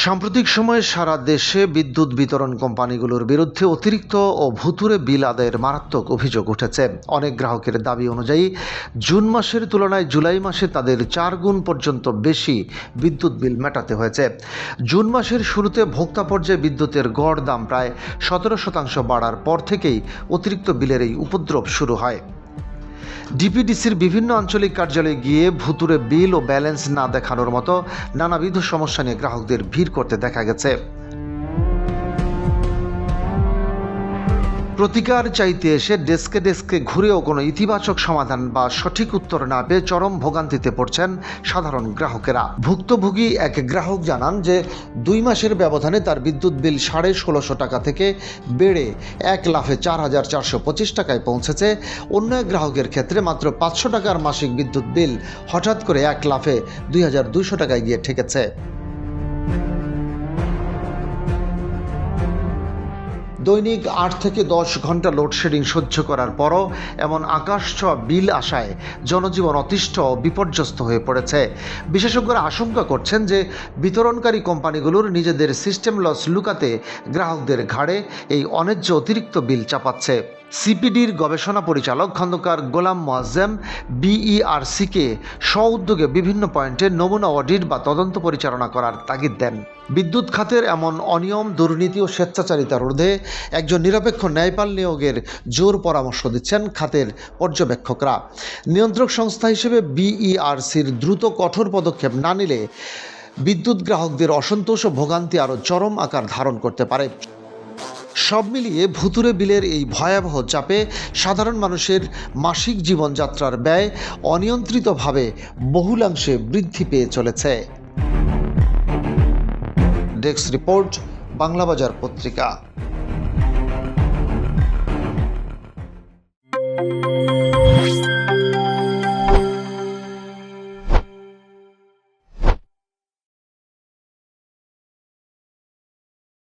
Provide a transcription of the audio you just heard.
সাম্প্রতিক সময়ে সারা দেশে বিদ্যুৎ বিতরণ কোম্পানিগুলোর বিরুদ্ধে অতিরিক্ত ও ভুতুড়ে বিল আদায়ের মারাত্মক অভিযোগ উঠেছে। অনেক গ্রাহকের দাবি অনুযায়ী জুন মাসের তুলনায় জুলাই মাসে তাদের 4 গুণ পর্যন্ত বেশি বিদ্যুৎ বিল মেটাতে হয়েছে। জুন মাসের শুরুতে ভোক্তা পর্যায়ে বিদ্যুতের গড় দাম প্রায় 17% বাড়ার পর থেকেই অতিরিক্ত বিলের এই উপদ্রব শুরু হয়। ডিপিডিসির বিভিন্ন আঞ্চলিক কার্যালয়ে গিয়ে ভুতুড়ে বিল ও ব্যালেন্স না দেখানোর মতো নানাবিধ সমস্যা নিয়ে গ্রাহকদের ভিড় করতে দেখা গেছে। প্রতিকার চাইতে এসে ডেস্কে ডেস্কে ঘুরেও কোনো ইতিবাচক সমাধান বা সঠিক উত্তর না পেয়ে চরম ভোগান্তিতে পড়ছেন সাধারণ গ্রাহকেরা। ভুক্তভোগী এক গ্রাহক জানান যে 2 মাসের ব্যবধানে তার বিদ্যুৎ বিল 1650 টাকা থেকে বেড়ে 1 লাফে 4425 টাকায় পৌঁছেছে। অন্য এক গ্রাহকের ক্ষেত্রে মাত্র 500 টাকার মাসিক বিদ্যুৎ বিল হঠাৎ করে 1 লাফে 2200 টাকায় গিয়ে ঠেকেছে। দৈনিক 8 থেকে 10 ঘন্টা লোডশেডিং সহ্য করার পরও এমন আকাশছোঁয়া বিল আসায় জনজীবন অতিষ্ঠ ও বিপর্যস্ত হয়ে পড়েছে। বিশেষজ্ঞরা আশঙ্কা করছেন যে বিতরণকারী কোম্পানিগুলোর নিজেদের সিস্টেম লস লুকাতে গ্রাহকদের ঘাড়ে এই অন্যায্য অতিরিক্ত বিল চাপাচ্ছে। সিপিডির গবেষণা পরিচালক খন্দকার গোলাম মোয়াজ্জেম বিইআরসিকে স্ব-উদ্যোগে বিভিন্ন পয়েন্টে নমুনা অডিট বা তদন্ত পরিচালনা করার তাগিদ দেন। বিদ্যুৎ খাতের এমন অনিয়ম, দুর্নীতি ও স্বেচ্ছাচারিতা রোধে একজন নিরপেক্ষ ন্যায়পাল নিয়োগের জোর পরামর্শ দিচ্ছেন খাতের পর্যবেক্ষকরা। নিয়ন্ত্রক সংস্থা হিসেবে বিইআরসির দ্রুত কঠোর পদক্ষেপ না নিলে বিদ্যুৎ গ্রাহকদের অসন্তোষ ও ভোগান্তি আরও চরম আকার ধারণ করতে পারে। সব মিলিয়ে ভুতুড়ে বিলের এই ভয়াবহ চাপে সাধারণ মানুষের মাসিক জীবনযাত্রার ব্যয় অনিয়ন্ত্রিতভাবে বহুলাংশে বৃদ্ধি পেয়ে চলেছে। ডেস্ক রিপোর্ট, বাংলাবাজার পত্রিকা।